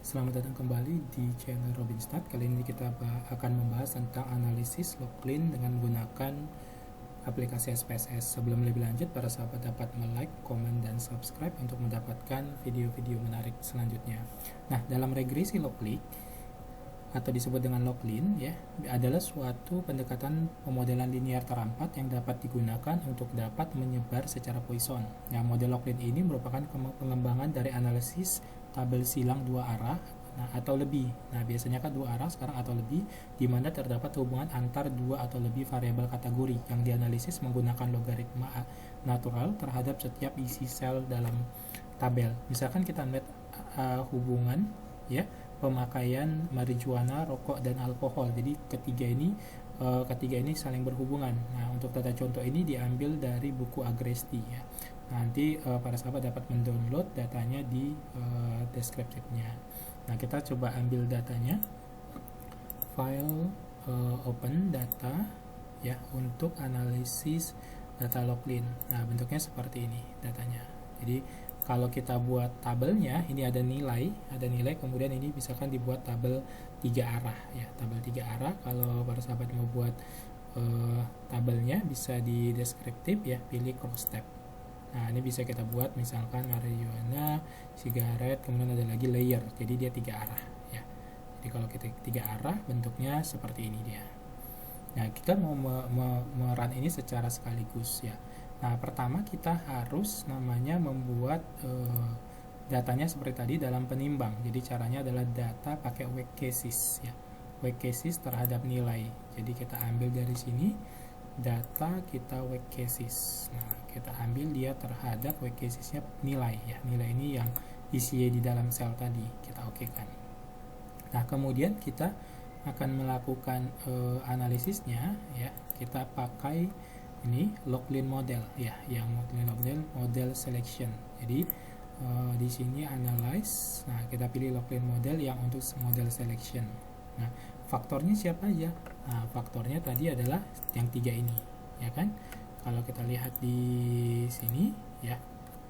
Selamat datang kembali di channel Robinstat. Kali ini kita akan membahas tentang analisis logline dengan menggunakan aplikasi SPSS. Sebelum lebih lanjut, para sahabat dapat like, komen, dan subscribe untuk mendapatkan video-video menarik selanjutnya. Nah, dalam regresi logline atau disebut dengan logline ya, adalah suatu pendekatan pemodelan linear terampat yang dapat digunakan untuk dapat menyebar secara Poisson. Nah, model logline ini merupakan pengembangan dari analisis tabel silang dua arah atau lebih. Nah, biasanya kan dua arah, sekarang atau lebih, di mana terdapat hubungan antar dua atau lebih variabel kategori yang dianalisis menggunakan logaritma natural terhadap setiap isi sel dalam tabel. Misalkan kita melihat hubungan ya, pemakaian marijuana, rokok, dan alkohol. Jadi ketiga ini saling berhubungan. Nah, untuk tata contoh ini diambil dari buku Agresti ya. Nanti para sahabat dapat mendownload datanya di deskripsinya. Nah, kita coba ambil datanya, file open data ya, untuk analisis data logline. Nah, bentuknya seperti ini datanya. Jadi kalau kita buat tabelnya, ini ada nilai, kemudian ini misalkan dibuat tabel 3 arah ya, tabel 3 arah. Kalau para sahabat mau buat tabelnya, bisa di deskriptif ya, pilih cross tab. Nah, ini bisa kita buat misalkan marijuana, sigaret, kemudian ada lagi layer, jadi dia 3 arah ya. Jadi kalau kita 3 arah, bentuknya seperti ini dia. Nah, kita mau merun ini secara sekaligus ya. Nah, pertama kita harus membuat datanya seperti tadi dalam penimbang. Jadi caranya adalah data pakai weight cases ya, weight cases terhadap nilai. Jadi kita ambil dari sini data, kita weight cases. Nah, kita ambil dia terhadap weight casesnya nilai ya, nilai ini yang isinya di dalam sel tadi kita okekan. Nah, kemudian kita akan melakukan analisisnya ya, kita pakai ini logline model ya, yang logline model selection. Jadi di sini analyze. Nah, kita pilih logline model yang untuk model selection. Nah, faktornya siapa aja? Nah, faktornya tadi adalah yang 3 ini ya kan. Kalau kita lihat di sini ya,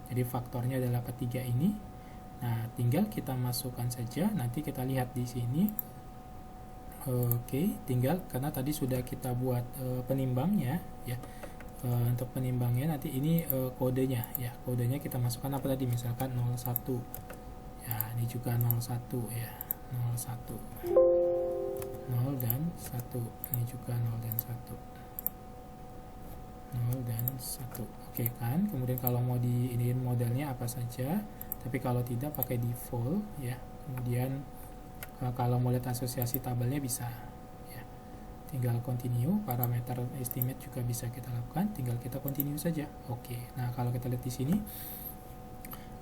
jadi faktornya adalah ketiga ini. Nah, tinggal kita masukkan saja, nanti kita lihat di sini. Oke, tinggal karena tadi sudah kita buat penimbangnya ya. Untuk penimbangnya nanti ini kodenya ya, kodenya kita masukkan apa tadi, misalkan 01 ya, ini juga 01 ya, 01, 0 dan 1, ini juga 0 dan 1, 0 dan 1. Oke kan, kemudian kalau mau diiniin modelnya apa saja, tapi kalau tidak pakai default ya. Kemudian kalau mau lihat asosiasi tabelnya bisa ya, tinggal continue. Parameter estimate juga bisa kita lakukan, tinggal kita continue saja. Oke, nah kalau kita lihat di sini,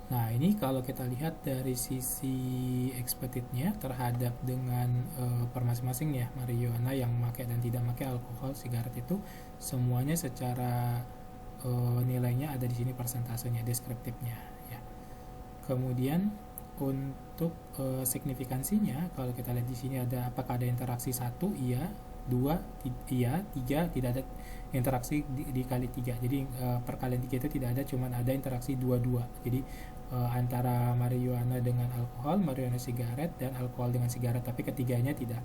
nah ini kalau kita lihat dari sisi expectednya terhadap dengan per masing-masing ya, marijuana yang memakai dan tidak memakai, alkohol, sigaret, itu semuanya secara nilainya ada di sini, persentasenya, deskriptifnya ya. Kemudian untuk signifikansinya, kalau kita lihat di sini ada apakah ada interaksi 1, iya, 2, iya, 3 tidak ada interaksi dikali 3. Jadi perkalian 3 itu tidak ada, cuman ada interaksi 2. Jadi antara marijuana dengan alkohol, marijuana sigaret, dan alkohol dengan sigaret, tapi ketiganya tidak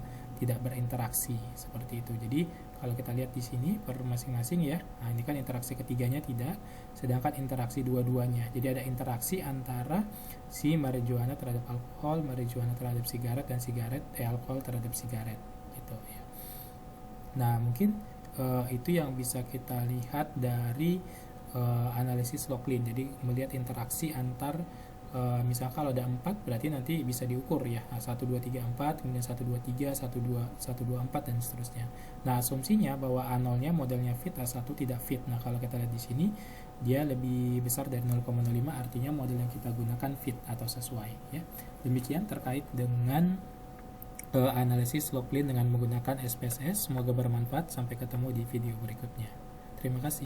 berinteraksi seperti itu. Jadi kalau kita lihat di sini per masing-masing ya, nah ini kan interaksi ketiganya tidak, sedangkan interaksi dua-duanya. Jadi ada interaksi antara si marijuana terhadap alkohol, marijuana terhadap sigaret, dan alkohol terhadap sigaret gitu ya. Nah, mungkin itu yang bisa kita lihat dari analisis logline. Jadi melihat interaksi antar misalnya kalau ada 4 berarti nanti bisa diukur ya, 1, 2, 3, 4, kemudian 1, 2, 3, 1, 2, 1, 2, 4, dan seterusnya. Nah, asumsinya bahwa A0-nya modelnya fit, A1 tidak fit. Nah, kalau kita lihat di sini dia lebih besar dari 0,05, artinya model yang kita gunakan fit atau sesuai ya. Demikian terkait dengan analisis logline dengan menggunakan SPSS. Semoga bermanfaat. Sampai ketemu di video berikutnya. Terima kasih.